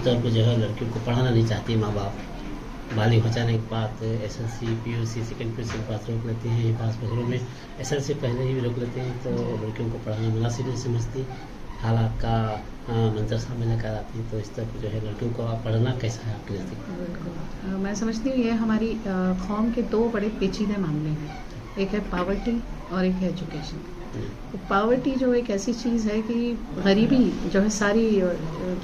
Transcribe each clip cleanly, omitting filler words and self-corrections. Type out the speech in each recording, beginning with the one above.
طور پہ جو ہے لڑکیوں کو پڑھانا نہیں چاہتی ماں باپ. بالغ ہو جانے کے بعد SLC PUC سیکنڈ PUC کے پاس روک لیتے ہیں. بعض شہروں میں SLC پہلے ہی روک لیتے ہیں, تو لڑکیوں کو پڑھانا مناسب نہیں سمجھتی. حالات کا منظر سامنے لے کر آتی ہے. تو اس طرح جو ہے لڑکیوں کو پڑھنا کیسا ہے آپ کے نزدیک؟ بالکل, میں سمجھتی ہوں یہ ہماری قوم کے دو بڑے پیچیدے معاملے ہیں. ایک ہے پاورٹی اور ایک ہے ایجوکیشن. پاورٹی جو ایک ایسی چیز ہے کہ غریبی جو ہے ساری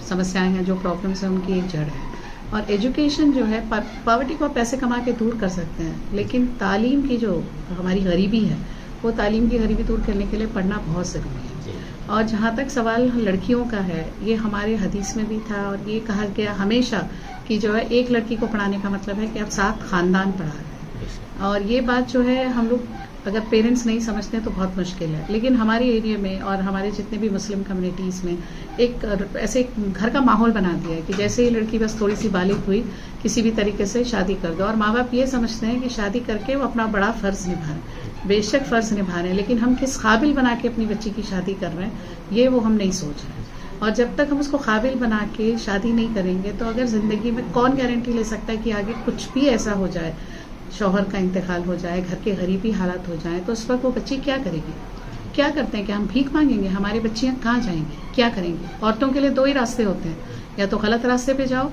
سمسیاں ہیں, جو پرابلمس ہیں, ان کی ایک جڑ ہے. اور ایجوکیشن جو ہے, پاورٹی کو آپ پیسے کما کے دور کر سکتے ہیں, لیکن تعلیم کی جو ہماری غریبی ہے, وہ تعلیم کی غریبی دور کرنے کے لیے پڑھنا بہت ضروری ہے. اور جہاں تک سوال لڑکیوں کا ہے, یہ ہمارے حدیث میں بھی تھا, اور یہ کہا گیا ہمیشہ کہ جو ہے ایک لڑکی کو پڑھانے کا مطلب ہے کہ آپ 7 خاندان پڑھا رہے ہیں. اور یہ بات جو ہے ہم لوگ اگر پیرنٹس نہیں سمجھتے تو بہت مشکل ہے. لیکن ہمارے ایریا میں اور ہمارے جتنے بھی مسلم کمیونٹیز میں ایک ایسے گھر کا ماحول بنا دیا ہے کہ جیسے ہی لڑکی بس تھوڑی سی بالغ ہوئی کسی بھی طریقے سے شادی کر دو. اور ماں باپ یہ سمجھتے ہیں کہ شادی کر کے وہ اپنا بڑا فرض نبھا رہے ہیں. بے شک فرض نبھا رہے ہیں, لیکن ہم کس قابل بنا کے اپنی بچی کی شادی کر رہے ہیں یہ وہ ہم نہیں سوچ رہے ہیں. اور جب تک ہم اس کو قابل بنا کے شادی نہیں کریں گے, تو اگر زندگی میں کون گارنٹی لے سکتا ہے کہ آگے کچھ بھی ایسا ہو جائے, شوہر کا انتقال ہو جائے, گھر کے غریبی حالات ہو جائیں, تو اس وقت وہ بچی کیا کرے گی؟ کیا کرتے ہیں کہ ہم بھیک مانگیں گے؟ ہماری بچیاں کہاں جائیں گی؟ کیا کریں گی؟ عورتوں کے لیے 2 ہی راستے ہوتے ہیں, یا تو غلط راستے پہ جاؤ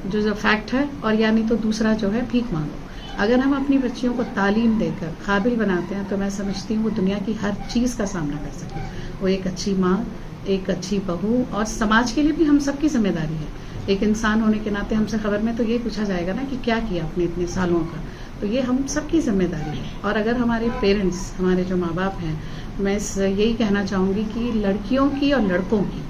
جو فیکٹ ہے, اور یا نہیں تو دوسرا جو ہے بھیک مانگو. اگر ہم اپنی بچیوں کو تعلیم دے کر قابل بناتے ہیں تو میں سمجھتی ہوں وہ دنیا کی ہر چیز کا سامنا کر سکیں. وہ ایک اچھی ماں, ایک اچھی بہو, اور سماج کے لیے بھی ہم سب کی ذمہ داری ہے. ایک انسان ہونے کے ناطے ہم سے خبر میں تو یہ پوچھا جائے گا نا کہ کیا کیا آپ نے اتنے سالوں کا, تو یہ ہم سب کی ذمہ داری ہے. اور اگر ہمارے پیرنٹس, ہمارے جو ماں باپ ہیں, میں یہی کہنا چاہوں گی کہ لڑکیوں کی اور لڑکوں کی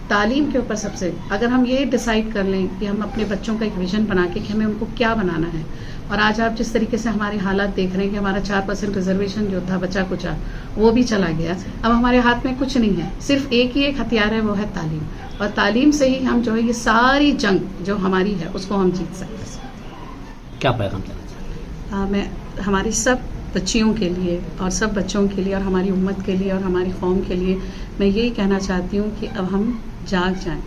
تعلیم کے اوپر سب سے, اگر ہم یہ ڈیسائیڈ کر لیں کہ ہم اپنے بچوں کا ایک ویژن بنا کے کہ ہمیں ان کو کیا بنانا ہے. اور آج آپ جس طریقے سے ہمارے حالات دیکھ رہے ہیں کہ ہمارا 4% ریزرویشن جو تھا بچا کچا وہ بھی چلا گیا. اب ہمارے ہاتھ میں کچھ نہیں ہے, صرف ایک ہی ایک ہتھیار ہے, وہ ہے تعلیم. اور تعلیم سے ہی ہم جو ہے یہ ساری جنگ جو ہماری ہے اس کو ہم جیت سکتے ہیں. کیا پیغام دینا چاہتے ہیں؟ میں ہماری سب بچیوں کے لیے اور سب بچوں کے لیے اور ہماری امت کے لیے اور ہماری قوم کے لیے میں یہی کہنا چاہتی ہوں کہ اب ہم جاگ جائیں.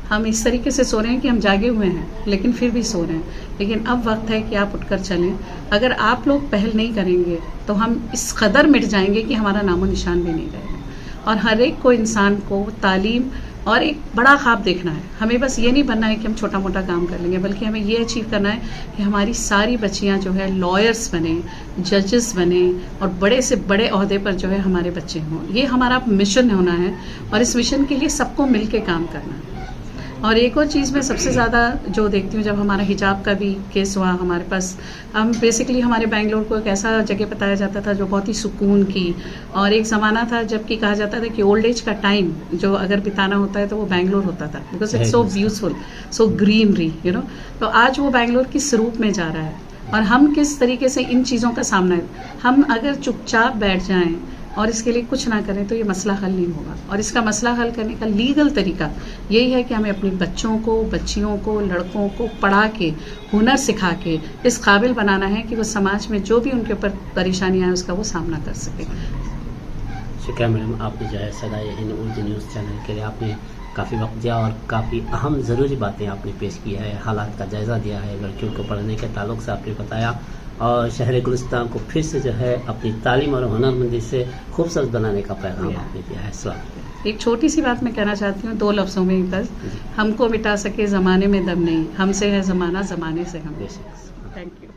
ہم اس طریقے سے سو رہے ہیں کہ ہم جاگے ہوئے ہیں لیکن پھر بھی سو رہے ہیں, لیکن اب وقت ہے کہ آپ اٹھ کر چلیں. اگر آپ لوگ پہل نہیں کریں گے تو ہم اس قدر مٹ جائیں گے کہ ہمارا نام و نشان بھی نہیں رہے گا. اور ہر ایک کو, انسان کو تعلیم اور ایک بڑا خواب دیکھنا ہے. ہمیں بس یہ نہیں بننا ہے کہ ہم چھوٹا موٹا کام کر لیں گے, بلکہ ہمیں یہ اچیو کرنا ہے کہ ہماری ساری بچیاں جو ہے لائرس بنیں, ججز بنیں, اور بڑے سے بڑے عہدے پر جو ہے ہمارے بچے ہوں. یہ ہمارا مشن ہونا ہے, اور اس مشن کے لیے سب کو مل کے کام کرنا ہے. اور ایک اور چیز میں سب سے زیادہ جو دیکھتی ہوں, جب ہمارا حجاب کا بھی کیس ہوا ہمارے پاس, ہم بیسکلی ہمارے بنگلور کو ایک ایسا جگہ بتایا جاتا تھا جو بہت ہی سکون کی, اور ایک زمانہ تھا جب کہ کہا جاتا تھا کہ اولڈ ایج کا ٹائم جو اگر بتانا ہوتا ہے تو وہ بنگلور ہوتا تھا, because it's so beautiful, so greenery, تو آج وہ بنگلور کی سروپ میں جا رہا ہے. اور ہم کس طریقے سے ان چیزوں کا سامنا ہے, ہم اگر چپ چاپ بیٹھ جائیں اور اس کے لیے کچھ نہ کریں تو یہ مسئلہ حل نہیں ہوگا. اور اس کا مسئلہ حل کرنے کا لیگل طریقہ یہی ہے کہ ہمیں اپنے بچوں کو, بچیوں کو, لڑکوں کو پڑھا کے, ہنر سکھا کے اس قابل بنانا ہے کہ وہ سماج میں جو بھی ان کے اوپر پریشانیاں ہیں اس کا وہ سامنا کر سکے. شکریہ میڈم, آپ نے جو ہے صدائے ہند اردو نیوز چینل کے لیے آپ نے کافی وقت دیا اور کافی اہم ضروری باتیں آپ نے پیش کی ہے, حالات کا جائزہ دیا ہے, لڑکیوں کو پڑھنے کے تعلق سے آپ نے بتایا, اور شہر گلستان کو پھر سے جو ہے اپنی تعلیم اور ہنر مندی سے خوبصورت بنانے کا پیغام آپ نے دیا ہے. السلام. ایک چھوٹی سی بات میں کہنا چاہتی ہوں 2 لفظوں میں بس, ہم کو مٹا سکے زمانے میں دم نہیں, ہم سے ہے زمانہ, زمانے سے ہم. بے شک. Thank you.